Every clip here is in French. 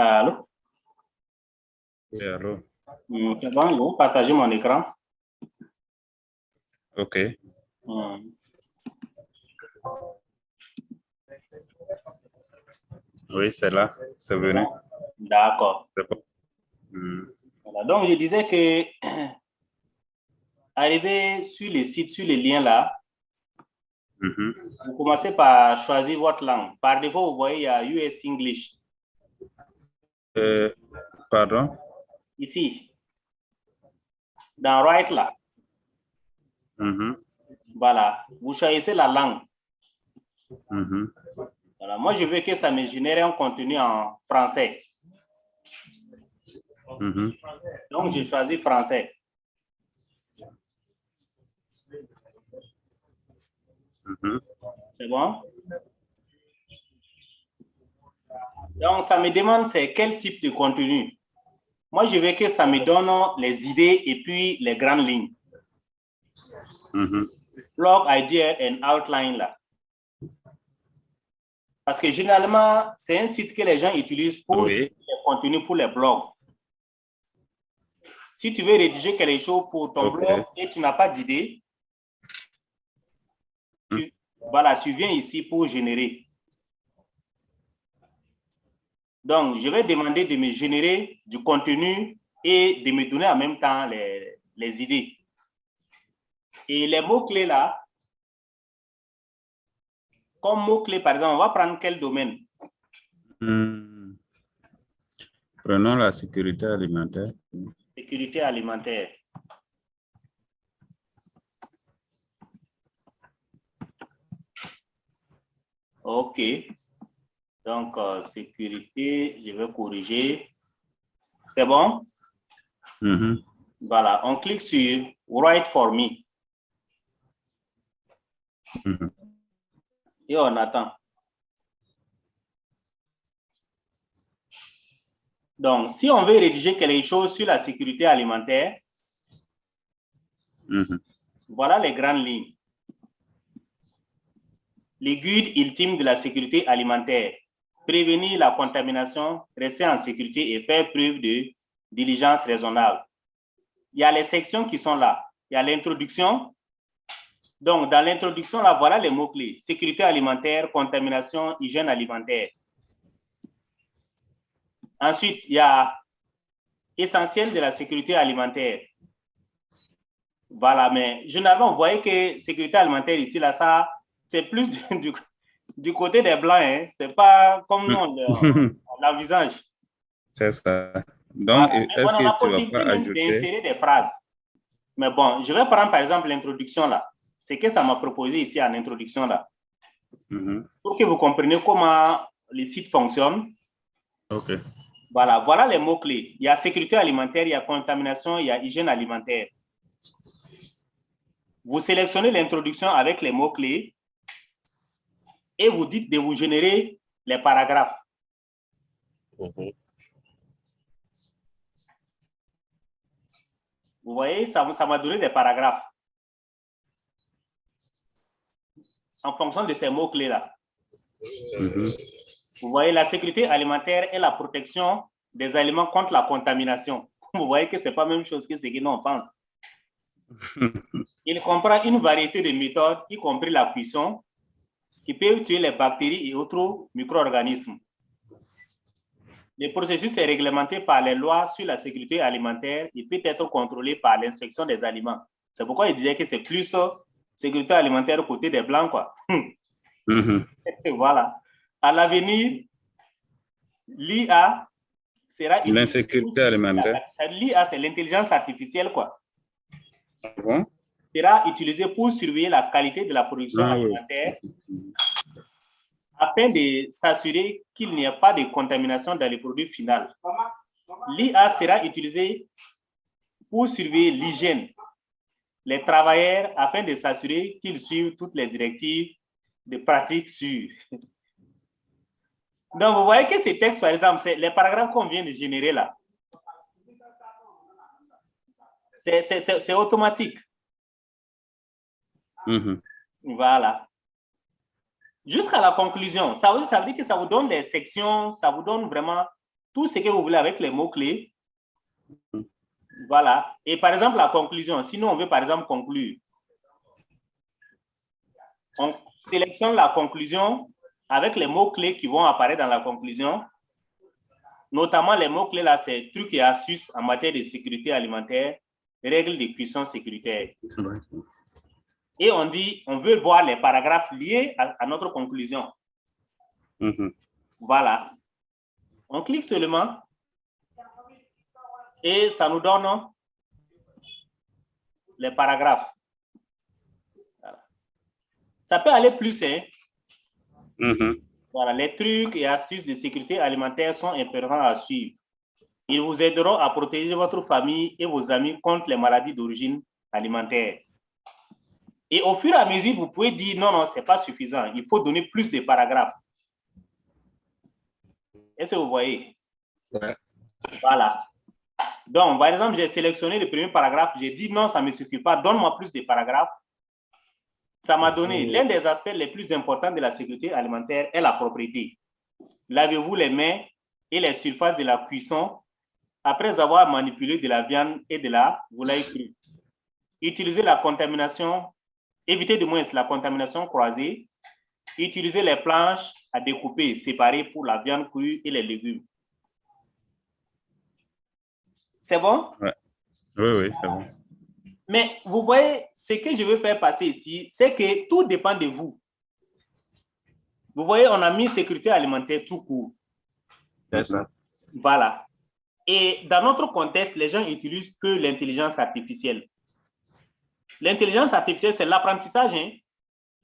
Allô? Oui, allô. C'est bon, je vais partager mon écran. OK. Oui, c'est là. C'est venu. D'accord. C'est bon. Voilà. Donc, je disais que arrivé sur les sites, sur les liens là, vous commencez par choisir votre langue. Par défaut, vous voyez, il y a US English. Pardon? Ici, dans Right là. Voilà. Vous choisissez la langue. Voilà. Moi, je veux que ça me génère un contenu en français. Donc, j'ai choisi français. C'est bon? Donc, ça me demande c'est quel type de contenu. Moi, je veux que ça me donne les idées et puis les grandes lignes. Blog, idea and outline là. Parce que généralement, c'est un site que les gens utilisent pour les contenus pour les blogs. Si tu veux rédiger quelque chose pour ton blog et tu n'as pas d'idée, voilà, tu viens ici pour générer. Donc, je vais demander de me générer du contenu et de me donner en même temps les idées. Et les mots-clés là, comme mots-clés, par exemple, on va prendre quel domaine? Prenons la sécurité alimentaire. Sécurité alimentaire. OK. Donc, sécurité, je vais corriger. C'est bon? Voilà, on clique sur Write for me. Et on attend. Donc, si on veut rédiger quelque chose sur la sécurité alimentaire, voilà les grandes lignes. Les guides ultimes de la sécurité alimentaire. Prévenir la contamination, rester en sécurité et faire preuve de diligence raisonnable. Il y a les sections qui sont là. Il y a l'introduction. Donc, dans l'introduction, là, voilà les mots-clés. Sécurité alimentaire, contamination, hygiène alimentaire. Ensuite, il y a essentiel de la sécurité alimentaire. Voilà, mais généralement, vous voyez que sécurité alimentaire ici, là, ça, c'est plus du côté des Blancs. Hein. C'est pas comme nous, on l'envisage. C'est ça. Donc, voilà. est-ce On a la que tu vas possibilité pas même ajouter... d'insérer des phrases. Mais bon, je vais prendre par exemple l'introduction là. C'est que ça m'a proposé ici en introduction là. Pour que vous compreniez comment les sites fonctionnent. OK. Voilà, voilà les mots-clés. Il y a sécurité alimentaire, il y a contamination, il y a hygiène alimentaire. Vous sélectionnez l'introduction avec les mots-clés et vous dites de vous générer les paragraphes. Vous voyez, ça m'a donné des paragraphes en fonction de ces mots-clés-là. Vous voyez, la sécurité alimentaire et la protection des aliments contre la contamination. Vous voyez que ce n'est pas la même chose que ce que nous on pense. Il comprend une variété de méthodes, y compris la cuisson, qui peuvent tuer les bactéries et autres micro-organismes. Le processus est réglementé par les lois sur la sécurité alimentaire et peut être contrôlé par l'inspection des aliments. C'est pourquoi il disait que c'est plus sécurité alimentaire côté des Blancs, quoi. Voilà. À l'avenir, l'IA sera... L'insécurité alimentaire. L'IA, c'est l'intelligence artificielle, quoi. Bon? Sera utilisée pour surveiller la qualité de la production alimentaire afin de s'assurer qu'il n'y a pas de contamination dans les produits finaux. L'IA sera utilisée pour surveiller l'hygiène, les travailleurs afin de s'assurer qu'ils suivent toutes les directives de pratiques sûres. Donc, vous voyez que ces textes, par exemple, c'est les paragraphes qu'on vient de générer là. C'est automatique. Voilà. Jusqu'à la conclusion. Ça aussi, ça veut dire que ça vous donne des sections, ça vous donne vraiment tout ce que vous voulez avec les mots-clés. Voilà. Et par exemple, la conclusion. Si nous, on veut par exemple conclure, on sélectionne la conclusion avec les mots-clés qui vont apparaître dans la conclusion. Notamment, les mots-clés là, c'est trucs et astuces en matière de sécurité alimentaire, règles de cuisson sécuritaire. Et on dit, on veut voir les paragraphes liés à notre conclusion. Voilà. On clique seulement et ça nous donne les paragraphes. Voilà. Ça peut aller plus, hein? Voilà, les trucs et astuces de sécurité alimentaire sont importants à suivre. Ils vous aideront à protéger votre famille et vos amis contre les maladies d'origine alimentaire. Et au fur et à mesure, vous pouvez dire non, non, ce n'est pas suffisant. Il faut donner plus de paragraphes. Est-ce que vous voyez? Ouais. Voilà. Donc, par exemple, j'ai sélectionné le premier paragraphe. J'ai dit non, ça ne me suffit pas. Donne-moi plus de paragraphes. Ça m'a donné l'un des aspects les plus importants de la sécurité alimentaire est la propriété. Lavez-vous les mains et les surfaces de la cuisson après avoir manipulé de la viande et de la volaille crue. Utilisez la contamination, évitez de moins la contamination croisée. Utilisez les planches à découper séparées pour la viande crue et les légumes. C'est bon? Ouais. Oui, c'est bon. Mais vous voyez, ce que je veux faire passer ici, c'est que tout dépend de vous. Vous voyez, on a mis sécurité alimentaire tout court. C'est ça. Voilà. Et dans notre contexte, les gens utilisent que l'intelligence artificielle. L'intelligence artificielle, c'est l'apprentissage. Hein?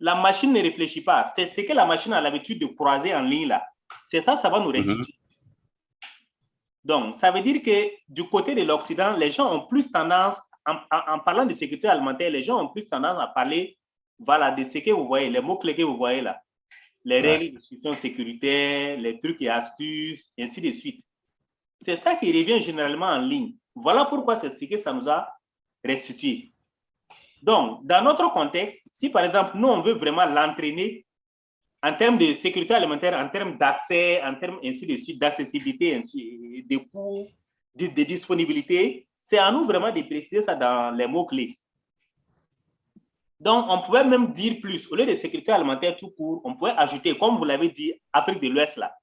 La machine ne réfléchit pas. C'est ce que la machine a l'habitude de croiser en ligne là. C'est ça, ça va nous restituer. Donc, ça veut dire que du côté de l'Occident, les gens ont plus tendance, en parlant de sécurité alimentaire, les gens ont plus tendance à parler, voilà, de ce que vous voyez, les mots-clés que vous voyez là. Les règles de gestion sécuritaire, les trucs et astuces, ainsi de suite. C'est ça qui revient généralement en ligne. Voilà pourquoi c'est ce que ça nous a restitué. Donc, dans notre contexte, si par exemple, nous, on veut vraiment l'entraîner en termes de sécurité alimentaire, en termes d'accès, en termes ainsi de suite, d'accessibilité, de coûts, de disponibilité, c'est à nous vraiment de préciser ça dans les mots-clés. Donc, on pouvait même dire plus. Au lieu de sécurité alimentaire tout court, on pouvait ajouter, comme vous l'avez dit, Afrique de l'Ouest là.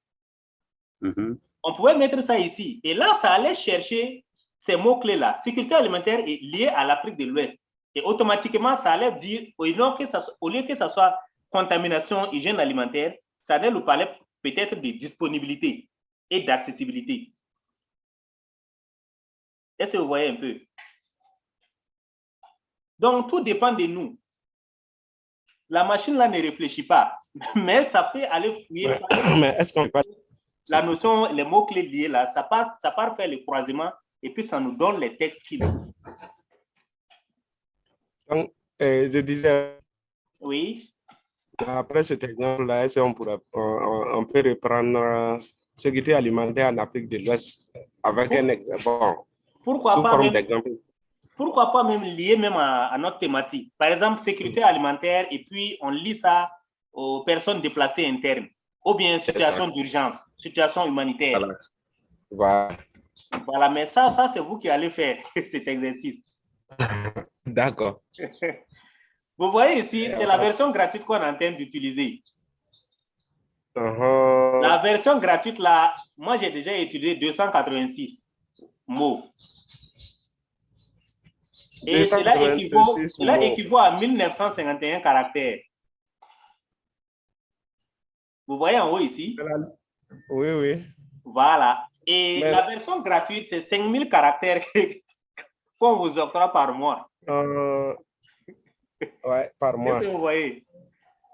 On pouvait mettre ça ici. Et là, ça allait chercher ces mots-clés là. Sécurité alimentaire est liée à l'Afrique de l'Ouest. Et automatiquement, ça allait dire, au lieu que ça soit contamination, hygiène alimentaire, ça allait nous parler peut-être de disponibilité et d'accessibilité. Est-ce que vous voyez un peu? Donc, tout dépend de nous. La machine là ne réfléchit pas, mais ça peut aller fouiller. Ouais. Mais est-ce qu'on peut... La notion, les mots-clés liés là, ça part faire le croisement et puis ça nous donne les textes qu'il faut. Donc, je disais... Oui. Après cet exemple-là, on peut reprendre sécurité alimentaire en Afrique de l'Ouest avec un exemple. Bon, pourquoi pas même lié même à notre thématique. Par exemple, sécurité alimentaire et puis on lit ça aux personnes déplacées internes ou bien situation d'urgence, situation humanitaire. Voilà. Voilà, mais ça c'est vous qui allez faire cet exercice. D'accord. Vous voyez ici, c'est la version gratuite qu'on est en train d'utiliser. La version gratuite, là, moi, j'ai déjà utilisé 286 mots. Et cela équivaut à 1951 caractères. Vous voyez en haut ici? Oui, oui. Voilà. Et la version gratuite, c'est 5000 caractères qu'on vous octroie par mois. Ouais, par mois. Qu'est-ce que vous voyez?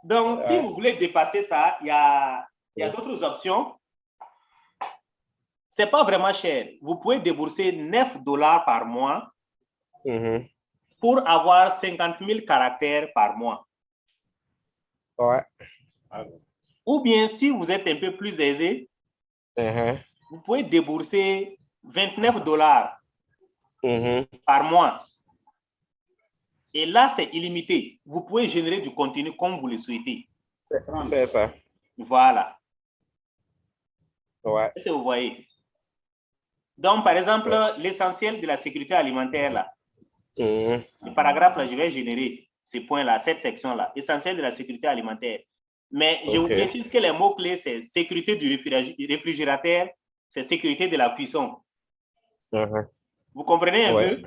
Donc, si vous voulez dépasser ça, il y a d'autres options. Ce n'est pas vraiment cher. Vous pouvez débourser $9 par mois pour avoir 50 000 caractères par mois. Ouais. Ou bien, si vous êtes un peu plus aisé, vous pouvez débourser $29 par mois. Et là, c'est illimité. Vous pouvez générer du contenu comme vous le souhaitez. C'est ça. Voilà. Ouais. Est-ce que vous voyez? Donc, par exemple, l'essentiel de la sécurité alimentaire, là, le paragraphe, là, je vais générer ces points-là, cette section-là, essentiel de la sécurité alimentaire. Mais je vous précise que les mots-clés, c'est sécurité du réfrigérateur, c'est sécurité de la cuisson. Vous comprenez un peu?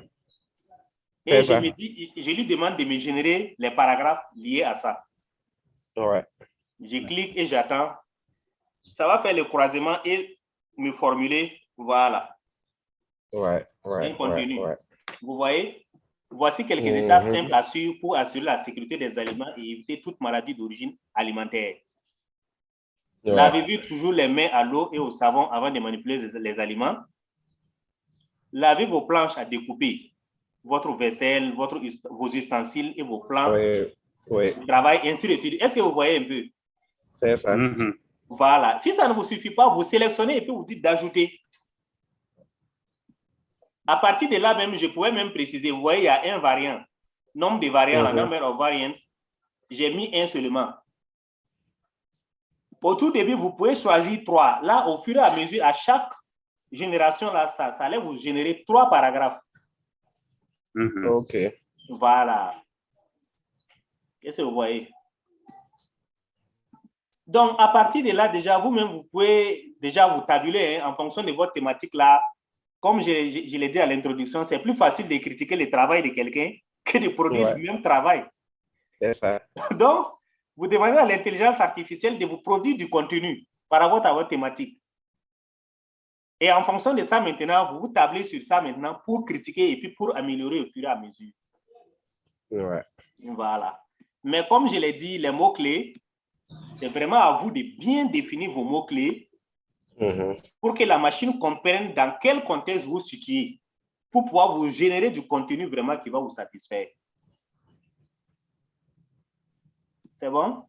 Et je lui demande de me générer les paragraphes liés à ça. Je clique et j'attends. Ça va faire le croisement et me formuler, voilà. Un contenu. Vous voyez? Voici quelques étapes simples à suivre pour assurer la sécurité des aliments et éviter toute maladie d'origine alimentaire. Lavez-vous toujours les mains à l'eau et au savon avant de manipuler les aliments. Lavez vos planches à découper, votre vaisselle, vos ustensiles et vos plans de travail, ainsi de suite. Est-ce que vous voyez un peu? C'est ça. Voilà. Si ça ne vous suffit pas, vous sélectionnez et puis vous dites d'ajouter. À partir de là même, je pourrais même préciser, vous voyez, il y a un variant. Nombre de variants, number of variants. J'ai mis un seulement. Au tout début, vous pouvez choisir 3. Là, au fur et à mesure, à chaque génération, là, ça allait vous générer 3 paragraphes. OK. Voilà. Qu'est-ce que vous voyez? Donc, à partir de là, déjà, vous-même, vous pouvez déjà vous tabuler en fonction de votre thématique là. Comme je l'ai dit à l'introduction, c'est plus facile de critiquer le travail de quelqu'un que de produire le même travail. C'est ça. Donc, vous demandez à l'intelligence artificielle de vous produire du contenu par rapport à votre thématique. Et en fonction de ça, maintenant, vous vous tablez sur ça maintenant pour critiquer et puis pour améliorer au fur et à mesure. Voilà. Mais comme je l'ai dit, les mots-clés, c'est vraiment à vous de bien définir vos mots-clés pour que la machine comprenne dans quel contexte vous vous situez pour pouvoir vous générer du contenu vraiment qui va vous satisfaire. C'est bon?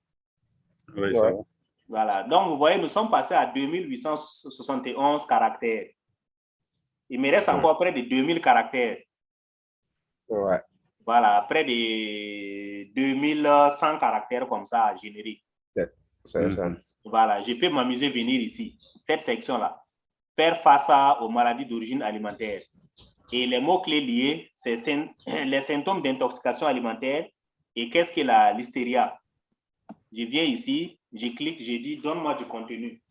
Oui, c'est bon. Voilà. Donc, vous voyez, nous sommes passés à 2871 caractères. Il me reste encore près de 2000 caractères. Voilà, près de 2100 caractères comme ça à générer. Voilà, je peux m'amuser à venir ici, cette section-là, faire face aux maladies d'origine alimentaire. Et les mots-clés liés, c'est les symptômes d'intoxication alimentaire et qu'est-ce que la listeria. Je viens ici, je clique, je dis donne-moi du contenu.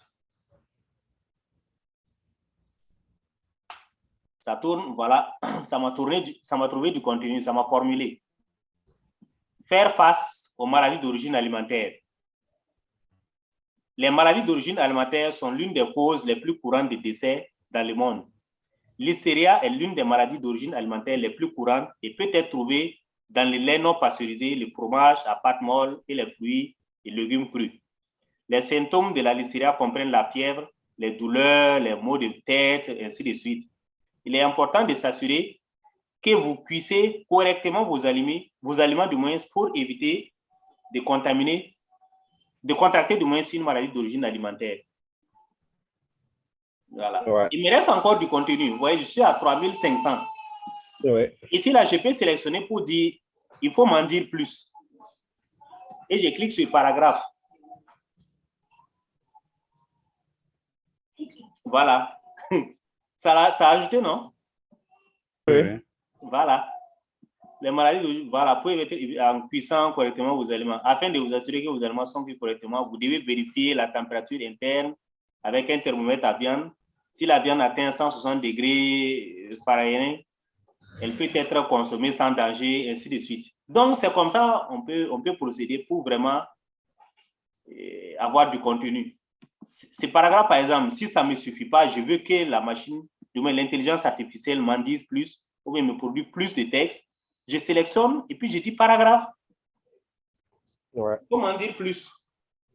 Ça tourne, voilà, ça m'a trouvé du contenu, ça m'a formulé. Faire face aux maladies d'origine alimentaire. Les maladies d'origine alimentaire sont l'une des causes les plus courantes de décès dans le monde. L'hystéria est l'une des maladies d'origine alimentaire les plus courantes et peut être trouvée dans les laits non pasteurisés, les fromages à pâte molle et les fruits et légumes crus. Les symptômes de la listeria comprennent la fièvre, les douleurs, les maux de tête, ainsi de suite. Il est important de s'assurer que vous cuisez correctement vos aliments du moins pour éviter de contracter du moins une maladie d'origine alimentaire. Voilà. Il me reste encore du contenu. Vous voyez, je suis à 3500. Ici, là, je peux sélectionner pour dire, il faut m'en dire plus. Et je clique sur paragraphe. Voilà. Ça a ajouté, non? Voilà. Les maladies, voilà, pour éviter en cuisant correctement vos aliments. Afin de vous assurer que vos aliments sont cuits correctement, vous devez vérifier la température interne avec un thermomètre à viande. Si la viande atteint 160 degrés Fahrenheit, elle peut être consommée sans danger, ainsi de suite. Donc, c'est comme ça on peut procéder pour vraiment avoir du contenu. Ces paragraphes, par exemple, si ça ne me suffit pas, je veux que la machine, du moins l'intelligence artificielle m'en dise plus ou bien me produise plus de texte. Je sélectionne et puis je dis paragraphe. Comment dire plus?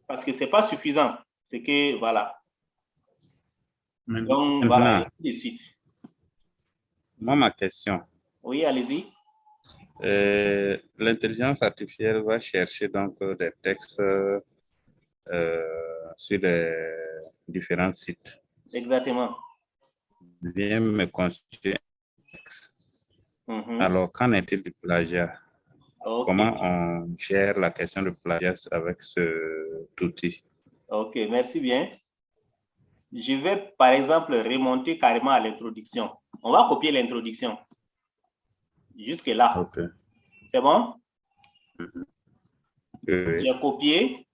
Parce que ce n'est pas suffisant. C'est que, voilà. Donc, voilà, et de suite. Moi, ma question. Oui, allez-y. L'intelligence artificielle va chercher donc des textes sur les différents sites. Exactement. Vient me constituer un texte. Alors, qu'en est-il du plagiat? Comment on gère la question du plagiat avec cet outil? Ok, merci bien. je vais, par exemple, remonter carrément à l'introduction. On va copier l'introduction. Jusque là. OK. C'est bon? Oui. J'ai copié.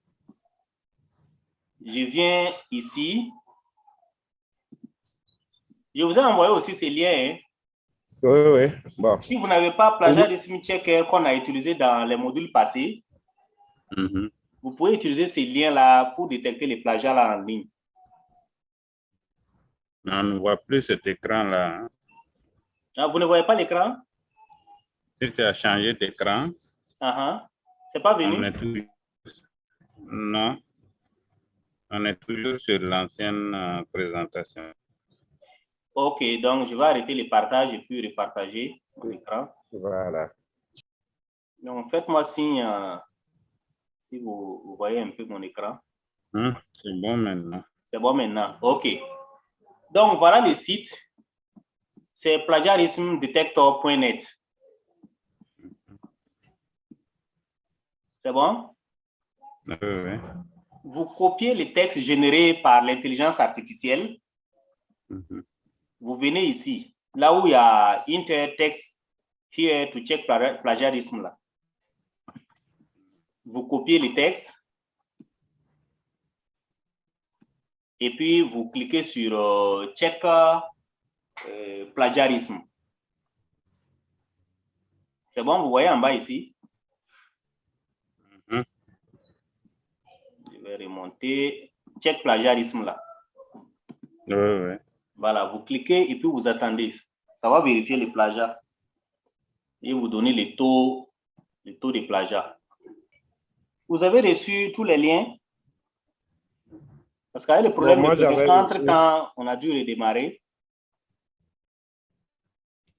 Je viens ici. Je vous ai envoyé aussi ces liens. Hein. Oui. Bon. Si vous n'avez pas plagiarisme checker qu'on a utilisé dans les modules passés, vous pouvez utiliser ces liens-là pour détecter les plagiats là en ligne. On ne voit plus cet écran-là. Hein. Ah, vous ne voyez pas l'écran? Si tu as changé d'écran, c'est pas venu? Non. On est toujours sur l'ancienne présentation. OK, donc je vais arrêter le partage et puis repartager mon écran. Voilà. Donc, faites-moi signe si vous voyez un peu mon écran. C'est bon maintenant. C'est bon maintenant. OK. Donc, voilà le site. C'est plagiarismedetector.net. C'est bon? Oui. Vous copiez les textes générés par l'intelligence artificielle. Vous venez ici, là où il y a Enter text here to check plagiarism là. Vous copiez les textes et puis vous cliquez sur check plagiarisme. C'est bon, vous voyez en bas ici. Je vais remonter. Check plagiarisme là. Oui. Voilà, vous cliquez et puis vous attendez. Ça va vérifier les plagiats et vous donner les taux de plagiat. Vous avez reçu tous les liens? Parce qu'il y a le problème de connexion entre-temps, on a dû redémarrer.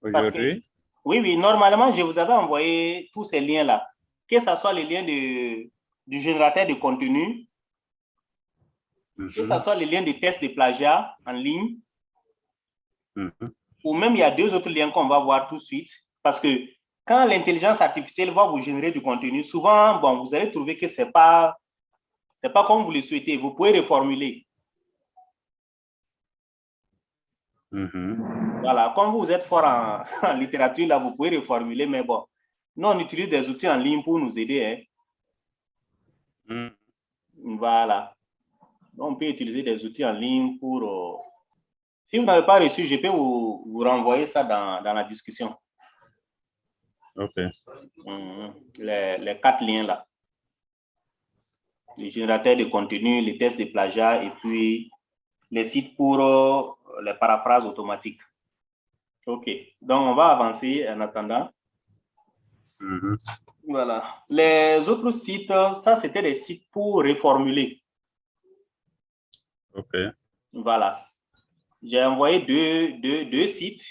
Aujourd'hui? Oui, normalement, je vous avais envoyé tous ces liens-là. Que ce soit les liens du générateur de contenu, que ce soit les liens des tests de plagiat en ligne, ou même il y a deux autres liens qu'on va voir tout de suite. Parce que quand l'intelligence artificielle va vous générer du contenu, souvent, bon, vous allez trouver que ce n'est pas comme vous le souhaitez. Vous pouvez reformuler. Voilà, comme vous êtes fort en littérature, là, vous pouvez reformuler, mais bon, nous, on utilise des outils en ligne pour nous aider. Hein. Voilà. Donc, on peut utiliser des outils en ligne pour... Si vous n'avez pas reçu, je peux vous renvoyer ça dans la discussion. OK. Les 4 liens là. Les générateurs de contenu, les tests de plagiat et puis les sites pour les paraphrases automatiques. OK. Donc, on va avancer en attendant. Voilà. Les autres sites, ça, c'était des sites pour reformuler. OK. Voilà. J'ai envoyé deux sites.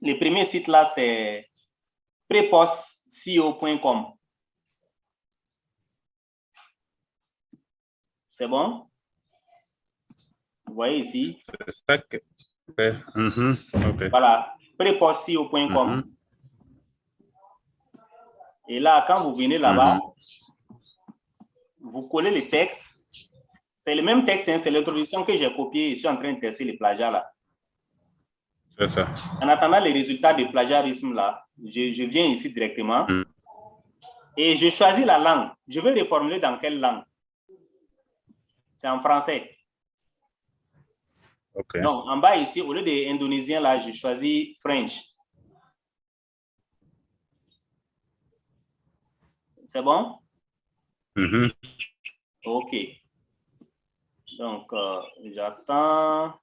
Le premier site là, c'est prepostco.com. C'est bon? Vous voyez ici? C'est ça que... Okay. Voilà, prepostco.com. Et là, quand vous venez là-bas, vous collez les textes. C'est le même texte, hein, c'est l'introduction que j'ai copiée. Je suis en train de tester les plagiats là. C'est ça. En attendant les résultats de plagiarisme là, je viens ici directement et je choisis la langue. Je vais reformuler dans quelle langue? C'est en français. Okay. Donc, en bas ici, au lieu de indonésien, là, j'ai choisi French. C'est bon? OK. Donc, j'attends.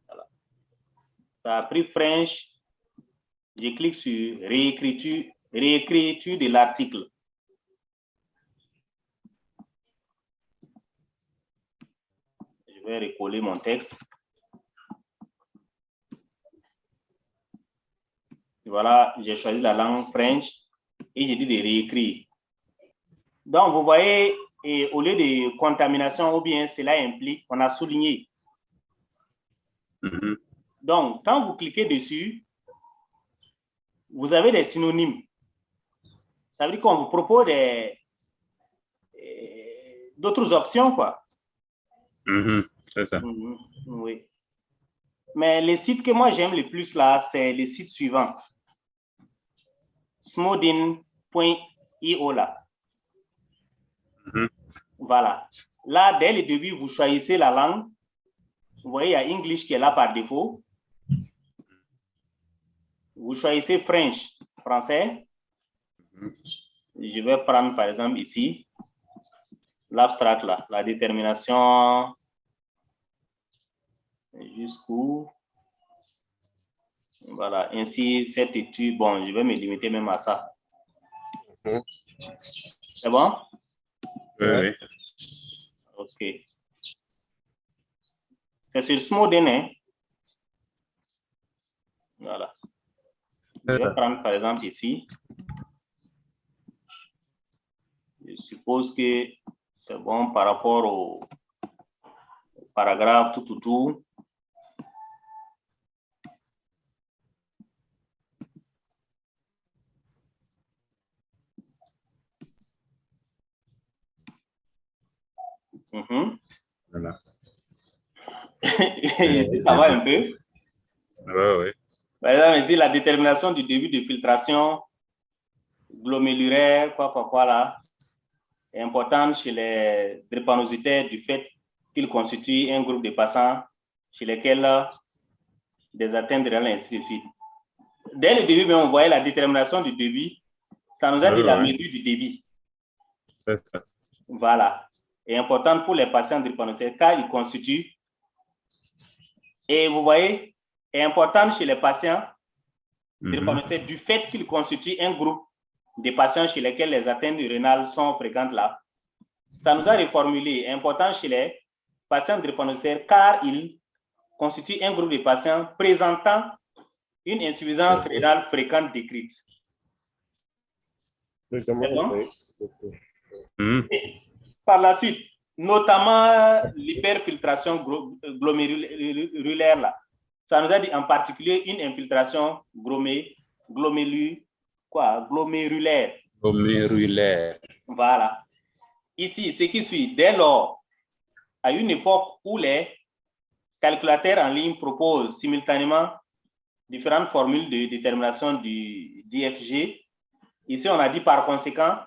Voilà. Ça a pris French. Je clique sur réécriture de l'article. Je vais recoller mon texte. Voilà, j'ai choisi la langue French et j'ai dit de réécrire. Donc, vous voyez, et au lieu de contamination ou bien cela implique, on a souligné. Donc, quand vous cliquez dessus, vous avez des synonymes. Ça veut dire qu'on vous propose d'autres options, quoi. C'est ça. Oui. Mais les sites que moi j'aime le plus là, c'est les sites suivants. Smodin.io là. Voilà. Là, dès le début, vous choisissez la langue. Vous voyez, il y a English qui est là par défaut. Vous choisissez French, français. Je vais prendre par exemple ici l'abstract là, la détermination jusqu'où. Voilà, ainsi cette étude, bon, je vais me limiter même à ça. C'est bon? Oui. Ok. C'est sur Smodin, hein? Voilà. Je vais prendre par exemple ici. Je suppose que c'est bon par rapport au paragraphe tout. Voilà. Ça va un peu? Oui. Par exemple, ici, la détermination du début de filtration glomérulaire, quoi là, est importante chez les drépanocytaires du fait qu'ils constituent un groupe de patients chez lesquels des atteintes rénales, ainsi de suite. Dès le début, on voyait la détermination du débit. Ça nous a dit la mesure du débit. C'est ça. Voilà. Est importante pour les patients drépanocytaires car ils constituent. Et vous voyez, est importante chez les patients drépanocytaires du fait qu'ils constituent un groupe de patients chez lesquels les atteintes rénales sont fréquentes là. Ça nous a reformulé. Est important chez les patients drépanocytaires car ils constituent un groupe de patients présentant une insuffisance rénale fréquente décrite. C'est bon? Par la suite, notamment l'hyperfiltration glomérulaire là. Ça nous a dit en particulier une infiltration glomérulaire. Voilà. Ici, ce qui suit, dès lors, à une époque où les calculateurs en ligne proposent simultanément différentes formules de détermination du DFG, ici on a dit par conséquent,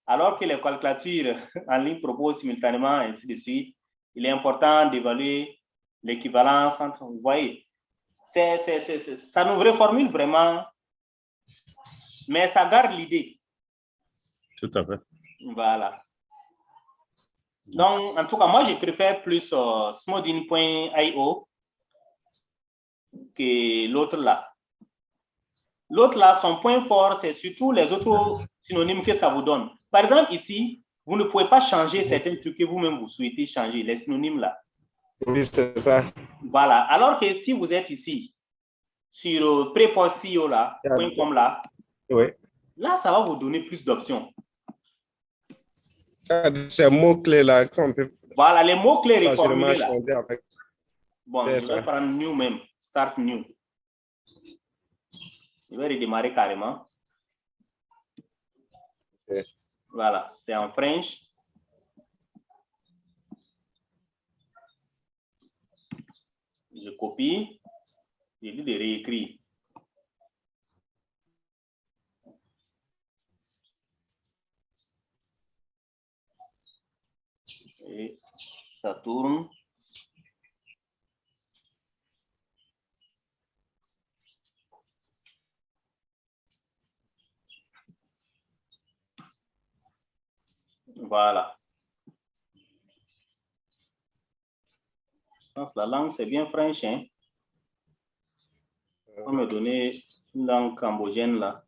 alors que les calculateurs en ligne proposent simultanément, ainsi de suite, il est important d'évaluer l'équivalence entre, vous voyez, ça nous reformule vraiment, mais ça garde l'idée. Tout à fait. Voilà. Donc, en tout cas, moi, je préfère plus smodin.io que l'autre là. L'autre là, son point fort, c'est surtout les autres synonymes que ça vous donne. Par exemple, ici, vous ne pouvez pas changer certains trucs que vous-même vous souhaitez changer, les synonymes là. Oui, c'est ça. Voilà. Alors que si vous êtes ici, sur prepostio là, .com là, oui. Là, ça va vous donner plus d'options. Ces mots-clés là qu'on peut. Voilà, les mots-clés reformulés là. Avec... Bon, je vais prendre new même, start new. Je vais redémarrer carrément. Okay. Voilà, c'est en French. Je copie. Je dis de réécrire. Et ça tourne. Voilà. Je pense que la langue, c'est bien French, hein? On va me donner une langue cambodgienne là.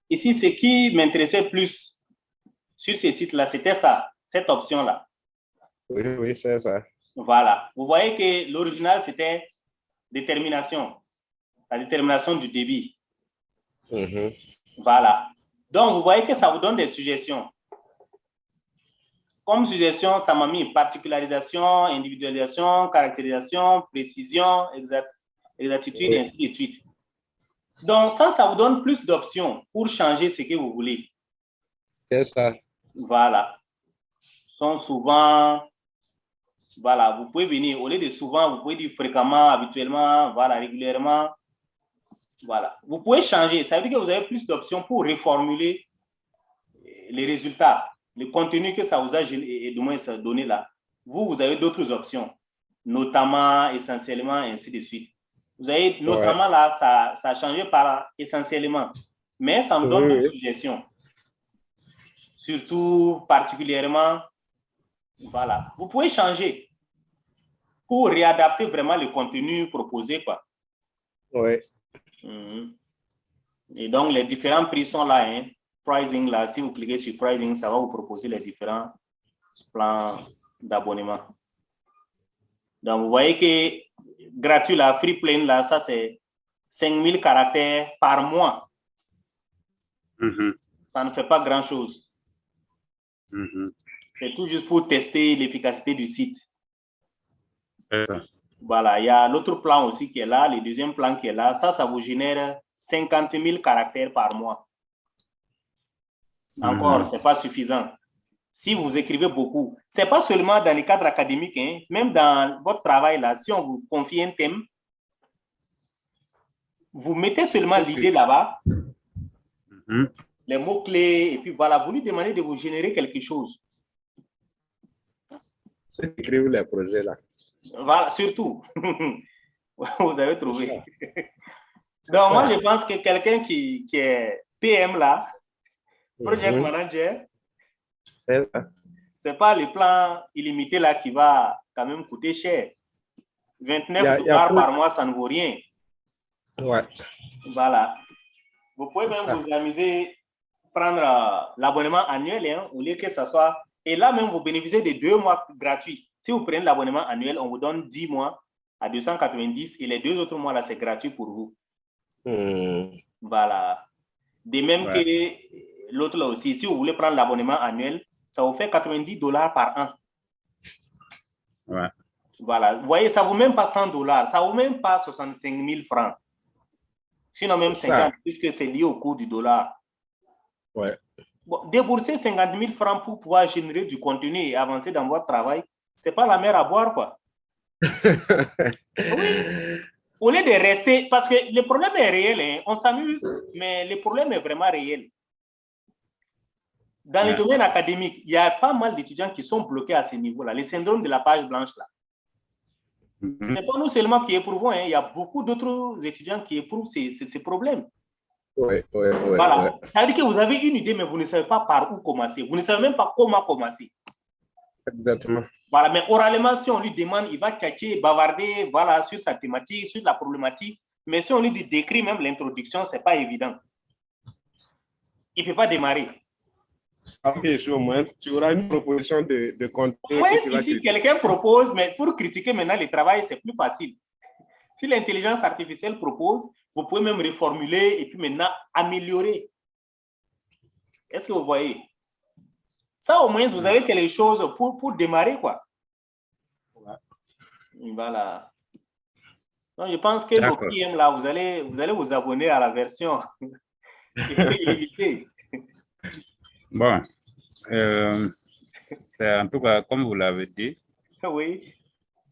Ici, ce qui m'intéressait plus sur ces sites-là, c'était ça, cette option-là. Oui, c'est ça. Voilà. Vous voyez que l'original, c'était détermination, la détermination du débit. Voilà. Donc, vous voyez que ça vous donne des suggestions. Comme suggestion, ça m'a mis particularisation, individualisation, caractérisation, précision, exactitude, et ainsi de suite. Donc, ça vous donne plus d'options pour changer ce que vous voulez. C'est ça. Voilà. Sont souvent, voilà, vous pouvez venir, au lieu de souvent, vous pouvez dire fréquemment, habituellement, voilà, régulièrement. Voilà. Vous pouvez changer. Ça veut dire que vous avez plus d'options pour reformuler les résultats, le contenu que ça vous a du moins donné là. Vous avez d'autres options, notamment, essentiellement, ainsi de suite. Vous avez notamment là, ça a changé par essentiellement, mais ça me donne d'autres suggestions. Surtout, particulièrement, voilà. Vous pouvez changer pour réadapter vraiment le contenu proposé, quoi. Oui. Et donc, les différents prix sont là, hein. Pricing, là, si vous cliquez sur pricing, ça va vous proposer les différents plans d'abonnement. Donc, vous voyez que gratuit, là, free plan, là, ça, c'est 5000 caractères par mois. Ça ne fait pas grand-chose. C'est tout juste pour tester l'efficacité du site. Voilà, il y a l'autre plan aussi qui est là, le deuxième plan qui est là. Ça vous génère 50 000 caractères par mois. Encore, ce n'est pas suffisant. Si vous écrivez beaucoup, ce n'est pas seulement dans le cadre académique, hein, même dans votre travail, là, si on vous confie un thème, vous mettez seulement l'idée là-bas, les mots-clés, et puis voilà, vous lui demandez de vous générer quelque chose. C'est écrire les projets là. Voilà, surtout. Vous avez trouvé. Donc, moi, je pense que quelqu'un qui est PM là, Project Manager, c'est pas le plan illimité là qui va quand même coûter cher. 29 $ par mois, ça ne vaut rien. Ouais. Voilà. Vous pouvez même vous amuser, prendre l'abonnement annuel, hein, au lieu que ça soit. Et là même, vous bénéficiez de 2 mois gratuits. Si vous prenez l'abonnement annuel, on vous donne 10 mois à 290 et les 2 autres mois là, c'est gratuit pour vous. Voilà. De même que l'autre là aussi, si vous voulez prendre l'abonnement annuel, ça vous fait 90 $ par an. Ouais. Voilà. Vous voyez, ça ne vaut même pas 100 $, ça ne vaut même pas 65 000 francs. Sinon même 50, puisque c'est lié au cours du dollar. Ouais. Bon, débourser 50 000 francs pour pouvoir générer du contenu et avancer dans votre travail, ce n'est pas la mer à boire, quoi. Oui. Au lieu de rester, parce que le problème est réel, hein. On s'amuse, mais le problème est vraiment réel. Dans le domaine académique, il y a pas mal d'étudiants qui sont bloqués à ce niveau-là, le syndrome de la page blanche là. Ce n'est pas nous seulement qui éprouvons, hein. Il y a beaucoup d'autres étudiants qui éprouvent ces problèmes. Voilà. Ça veut dire que vous avez une idée, mais vous ne savez pas par où commencer. Vous ne savez même pas comment commencer. Exactement. Voilà, mais oralement, si on lui demande, il va tchatcher, bavarder, voilà, sur sa thématique, sur la problématique. Mais si on lui dit d'écrire même l'introduction, ce n'est pas évident. Il ne peut pas démarrer. Ok, au moins, tu auras une proposition de contenu. Oui, si quelqu'un propose, mais pour critiquer maintenant le travail, c'est plus facile. Si l'intelligence artificielle propose, vous pouvez même reformuler et puis maintenant améliorer. Est-ce que vous voyez? Ça, au moins, vous avez quelque chose pour démarrer, quoi. Voilà. Donc, je pense que vos PM, là, vous allez vous abonner à la version illimitée. Bon. C'est en tout cas, comme vous l'avez dit, oui.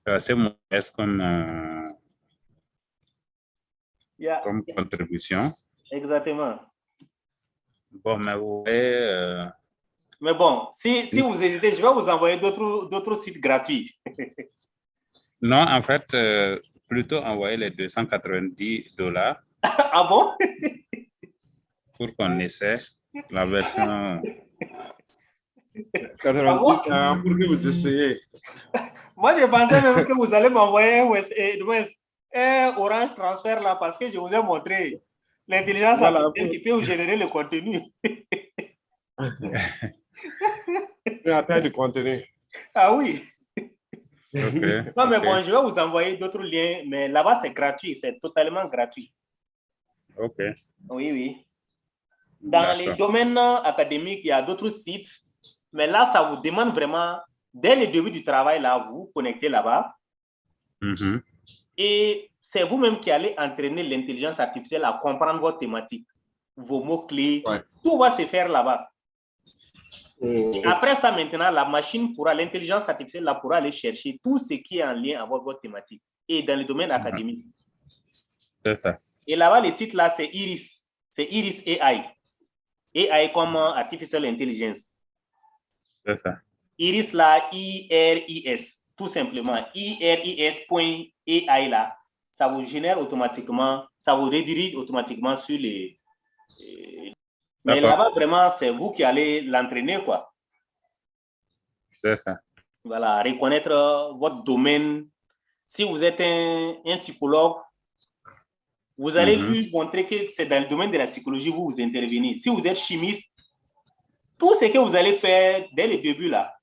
C'est assez modeste comme contribution. Exactement. Bon, mais vous voyez... Mais bon, si vous hésitez, je vais vous envoyer d'autres sites gratuits. Non, en fait, plutôt envoyer les 290 $. Ah bon? Pour qu'on essaie la version... 90 ans pour que vous essayez. Moi, je pensais même que vous allez m'envoyer un Orange Transfert là parce que je vous ai montré l'intelligence artificielle qui peut vous générer le contenu. Appel de contenu. Ah oui. Non, mais bon, Okay. je vais vous envoyer d'autres liens, mais là-bas, c'est gratuit, c'est totalement gratuit. Ok. Oui, oui. Dans les domaines académiques, il y a d'autres sites, mais là, ça vous demande vraiment, dès le début du travail, là, vous vous connectez là-bas. Et c'est vous-même qui allez entraîner l'intelligence artificielle à comprendre votre thématique, vos mots-clés. Ouais. Tout va se faire là-bas. Et après ça, maintenant, la machine pourra, l'intelligence artificielle là, pourra aller chercher tout ce qui est en lien avec votre thématique et dans le domaine académique. C'est ça. Et là-bas, le site là, c'est Iris. C'est Iris AI. AI comme Artificial Intelligence. C'est ça. Iris là, IRIS, tout simplement. IRIS.ai là, ça vous génère automatiquement, ça vous redirige automatiquement sur les... Mais là-bas, vraiment, c'est vous qui allez l'entraîner, quoi. C'est ça. Voilà, reconnaître votre domaine. Si vous êtes un psychologue, vous allez lui montrer que c'est dans le domaine de la psychologie où vous intervenez. Si vous êtes chimiste, tout ce que vous allez faire dès le début, là,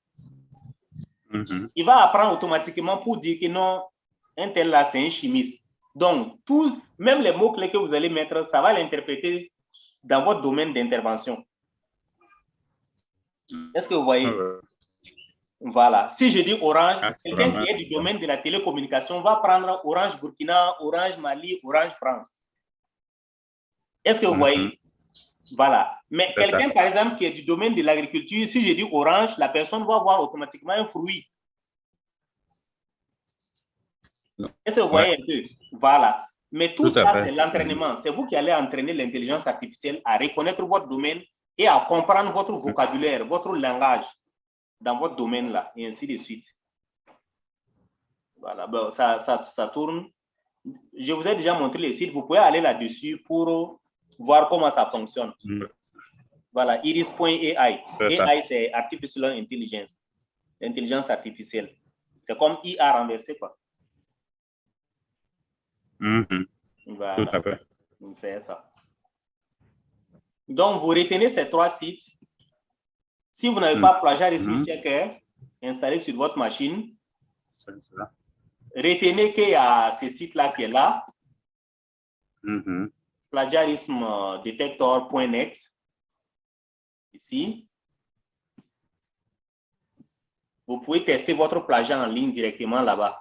il va apprendre automatiquement pour dire que non, un tel là, c'est un chimiste. Donc, même les mots-clés que vous allez mettre, ça va l'interpréter dans votre domaine d'intervention. Est-ce que vous voyez? Voilà. Si je dis Orange, quelqu'un qui est du domaine de la télécommunication va prendre Orange Burkina, Orange Mali, Orange France. Est-ce que vous voyez? Voilà. Mais quelqu'un, par exemple, qui est du domaine de l'agriculture, si je dis Orange, la personne va voir automatiquement un fruit. Est-ce que vous voyez un peu? Voilà. Mais tout ça, c'est l'entraînement. C'est vous qui allez entraîner l'intelligence artificielle à reconnaître votre domaine et à comprendre votre vocabulaire, votre langage dans votre domaine là, et ainsi de suite. Voilà, bon, ça tourne. Je vous ai déjà montré le site, vous pouvez aller là-dessus pour voir comment ça fonctionne. Voilà, iris.ai. AI, c'est Artificial Intelligence, l'intelligence artificielle. C'est comme IA renversé, quoi. Voilà. Tout à fait. C'est ça. Donc, vous retenez ces 3 sites. Si vous n'avez pas Plagiat Research Checker installé sur votre machine, retenez qu'il y a ce site-là qui est là, plagiarismedetector.net, ici. Vous pouvez tester votre plagiat en ligne directement là-bas.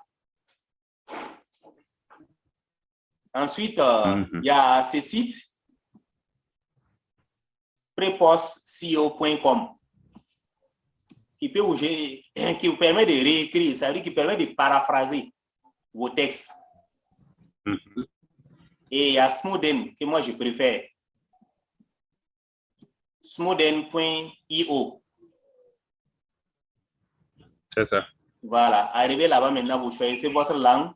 Ensuite, il y a ce site, prepostco.com. Qui vous permet de réécrire, ça veut dire qui permet de paraphraser vos textes. Et il y a Smoothen, que moi je préfère. Smoothen.io. C'est ça. Voilà, arrivé là-bas maintenant, vous choisissez votre langue.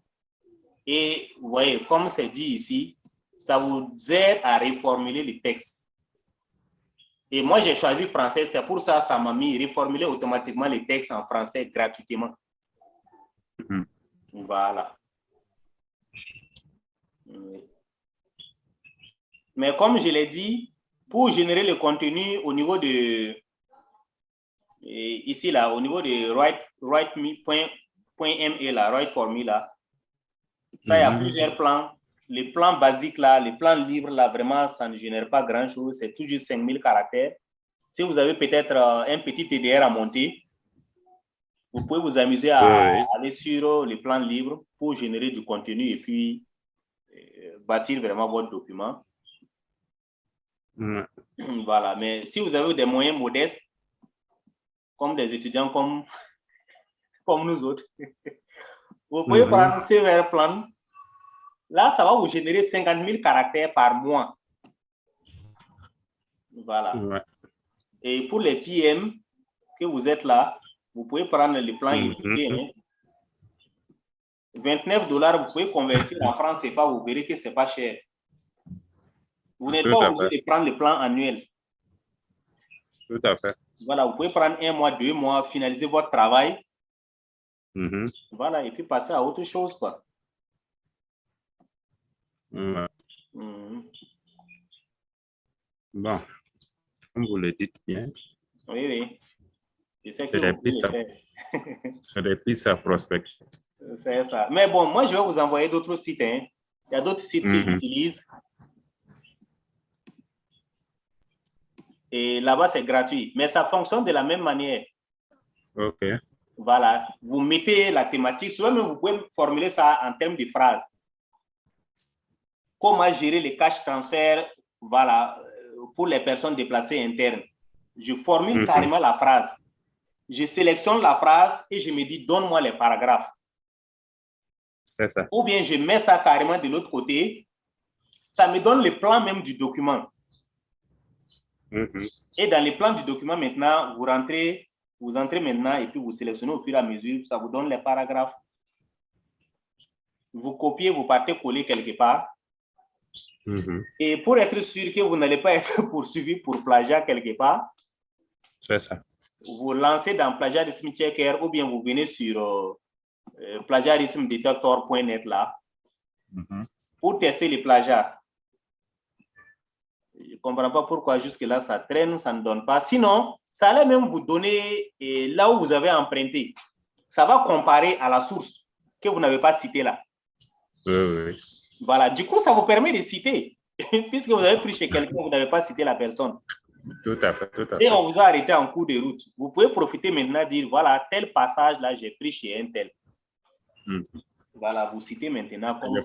Et vous voyez, comme c'est dit ici, ça vous aide à reformuler le texte. Et moi, j'ai choisi français, c'est pour ça que ça m'a mis reformuler automatiquement les textes en français gratuitement. Voilà. Mais comme je l'ai dit, pour générer le contenu au niveau de... Ici, là, au niveau de write.me, là, write for me, là, ça, il y a plusieurs plans. Les plans basiques, là, les plans libres, là, vraiment, ça ne génère pas grand-chose. C'est tout juste 5000 caractères. Si vous avez peut-être un petit TDR à monter, vous pouvez vous amuser à aller sur les plans libres pour générer du contenu et puis bâtir vraiment votre document. Voilà. Mais si vous avez des moyens modestes, comme des étudiants comme nous autres, vous pouvez prendre CVR Plan. Là, ça va vous générer 50 000 caractères par mois. Voilà. Et pour les PM que vous êtes là, vous pouvez prendre les plans illimités. $29, vous pouvez convertir en francs CFA, vous verrez que ce n'est pas cher. Vous n'êtes pas obligé de prendre le plan annuel. Tout à fait. Voilà, vous pouvez prendre 1 mois, 2 mois, finaliser votre travail. Voilà, et puis passer à autre chose, quoi. Bon, comme vous le dites bien. Oui. C'est des pistes à prospecter. C'est ça. Mais bon, moi, je vais vous envoyer d'autres sites. Il y a d'autres sites que j'utilise. Et là-bas, c'est gratuit. Mais ça fonctionne de la même manière. OK. Voilà, vous mettez la thématique, soit même vous pouvez formuler ça en termes de phrases. Comment gérer les cash transferts, voilà, pour les personnes déplacées internes. Je formule carrément la phrase. Je sélectionne la phrase et je me dis, donne-moi les paragraphes. C'est ça. Ou bien je mets ça carrément de l'autre côté. Ça me donne le plan même du document. Et dans les plans du document, maintenant, vous entrez maintenant et puis vous sélectionnez au fur et à mesure. Ça vous donne les paragraphes. Vous copiez, vous partez coller quelque part. Et pour être sûr que vous n'allez pas être poursuivi pour plagiat quelque part, c'est ça. Vous lancez dans plagiarisme checker ou bien vous venez sur plagiarismedetector.net là pour tester les plagiats. Je ne comprends pas pourquoi jusque-là ça traîne, ça ne donne pas. Sinon, ça allait même vous donner là où vous avez emprunté. Ça va comparer à la source que vous n'avez pas citée là. Oui. Voilà, du coup, ça vous permet de citer. Puisque vous avez pris chez quelqu'un, vous n'avez pas cité la personne. Tout à fait. Et on vous a arrêté en cours de route. Vous pouvez profiter maintenant de dire, voilà, tel passage là, j'ai pris chez un tel. Voilà, vous citez maintenant. Je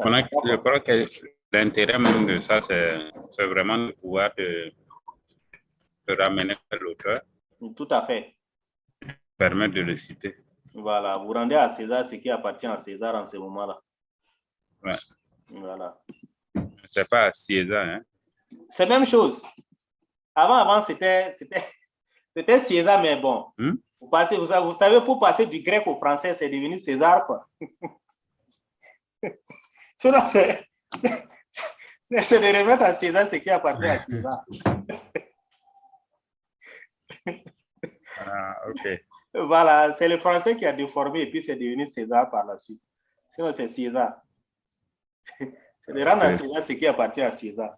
crois que l'intérêt même de ça, c'est vraiment de pouvoir te ramener à l'auteur. Tout à fait. Permettre de le citer. Voilà, vous rendez à César ce qui appartient à César en ce moment-là. Ouais. Voilà. C'est pas à César, hein? C'est la même chose. Avant, c'était César, mais bon. Vous savez, pour passer du grec au français, c'est devenu César, quoi. Sinon, c'est de remettre à César ce qui appartient à César. OK. Voilà, c'est le français qui a déformé et puis c'est devenu César par la suite. Sinon, c'est César. C'est de rendre à César ce qui appartient à César.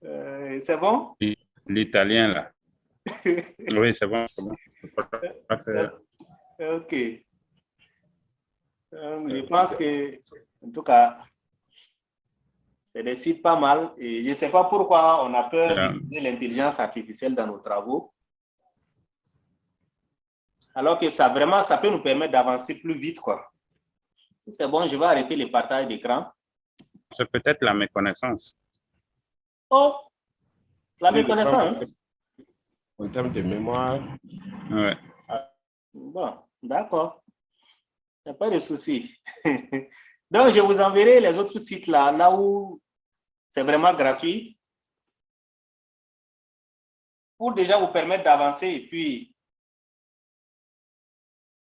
C'est bon? L'italien, là. Oui, c'est bon. OK. Je pense que, en tout cas, c'est des sites pas mal. Et je ne sais pas pourquoi on a peur d'utiliser l'intelligence artificielle dans nos travaux. Alors que ça peut nous permettre d'avancer plus vite, quoi. C'est bon, je vais arrêter le partage d'écran. C'est peut-être la méconnaissance. Oh, la méconnaissance. En termes de mémoire. Ouais. Bon, d'accord. Il n'y a pas de souci. Donc, je vous enverrai les autres sites là où c'est vraiment gratuit, pour déjà vous permettre d'avancer et puis